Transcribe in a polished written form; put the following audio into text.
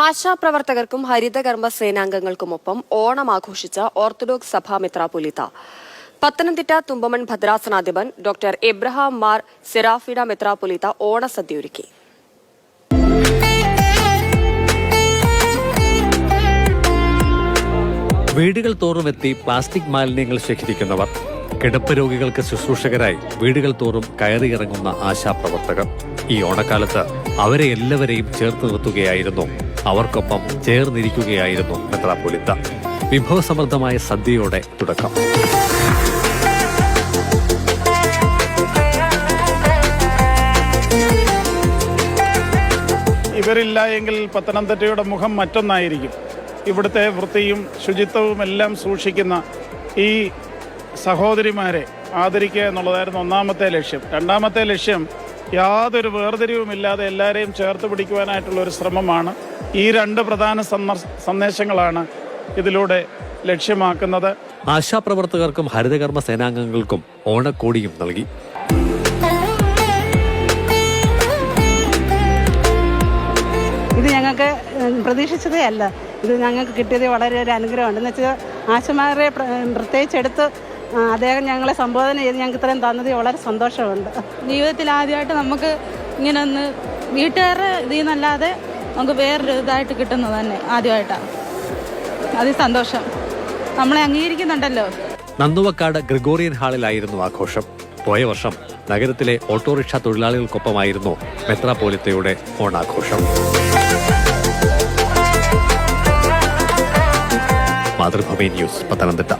ആശാപ്രവർത്തകർക്കും ഹരിതകർമ്മ സേനാംഗങ്ങൾക്കുമൊപ്പം Onam ആഘോഷിച്ച orthodox സഭാ മെത്രാപ്പൊലീത്ത Pathanamthitta Thumpamon ഭദ്രാസനാധിപൻ doctor Abraham Mar സെറാഫിഡ മെത്രാപ്പൊലീത്ത ഓണസദ്യ ഒരുക്കി. വീടുകൾ തോറുമെത്തി പ്ലാസ്റ്റിക് മാലിന്യങ്ങൾ ശേഖരിക്കുന്നവർ, കിടപ്പ് രോഗികൾക്ക് ശുശ്രൂഷകരായി വീടുകൾ തോറും കയറിയിറങ്ങുന്ന ആശാപ്രവർത്തകർ. ഈ ഓണക്കാലത്ത് അവരെ എല്ലാവരെയും ചേർത്ത് നിർത്തുകയായിരുന്നു, അവർക്കൊപ്പം ചേർന്നിരിക്കുകയായിരുന്നു മെത്രാപ്പൊലീത്ത. വിഭവസമൃദ്ധമായ സദ്യയോടെ തുടക്കം. ഇവരില്ല എങ്കിൽ പത്തനംതിട്ടയുടെ മുഖം മറ്റൊന്നായിരിക്കും. ഇവിടുത്തെ വൃത്തിയും ശുചിത്വവും എല്ലാം സൂക്ഷിക്കുന്ന ഈ സഹോദരിമാരെ ആദരിക്കുക എന്നുള്ളതായിരുന്നു ഒന്നാമത്തെ ലക്ഷ്യം. രണ്ടാമത്തെ ലക്ഷ്യം യാതൊരു വേർതിരിവുമില്ലാതെ എല്ലാവരെയും ചേർത്ത് പിടിക്കുവാനായിട്ടുള്ള ഒരു ശ്രമമാണ്. ഈ രണ്ട് പ്രധാന സന്ദേശങ്ങളാണ് ഇതിലൂടെ ലക്ഷ്യമാക്കുന്നത്. ആശാപ്രവർത്തകർക്കും ഹരിതകർമ്മ സേനാംഗങ്ങൾക്കും ഓണക്കോടിയും നൽകി. ഇത് ഞങ്ങൾക്ക് പ്രതീക്ഷിച്ചതേ അല്ല. ഇത് ഞങ്ങൾക്ക് കിട്ടിയത് വളരെ ഒരു അനുഗ്രഹമുണ്ട്. എന്ന് വെച്ചാൽ ആശമാരെ പ്രത്യേകിച്ചെടുത്ത് അദ്ദേഹം ഞങ്ങളെ സംബോധന ചെയ്ത് ഞങ്ങൾക്ക് ഇത്രയും തന്നത് വളരെ സന്തോഷമുണ്ട്. ജീവിതത്തിൽ ആദ്യമായിട്ട് നമുക്ക് ഇങ്ങനെ ഒന്ന് വീട്ടുകാരുടെ ഇതിൽ നിന്നല്ലാതെ നമുക്ക് വേറൊരു ഇതായിട്ട് കിട്ടുന്നത് തന്നെ ആദ്യമായിട്ടാണ്. അത് സന്തോഷം, നമ്മളെ അംഗീകരിക്കുന്നുണ്ടല്ലോ. നന്ദുവക്കാട് ഗ്രിഗോറിയൻ ഹാളിലായിരുന്നു ആഘോഷം. പോയ വർഷം നഗരത്തിലെ ഓട്ടോറിക്ഷ തൊഴിലാളികൾക്കൊപ്പമായിരുന്നു മെത്രാപ്പൊലീത്തയുടെ ഓണാഘോഷം. മാതൃഭൂമി ന്യൂസ്, പത്തനംതിട്ട.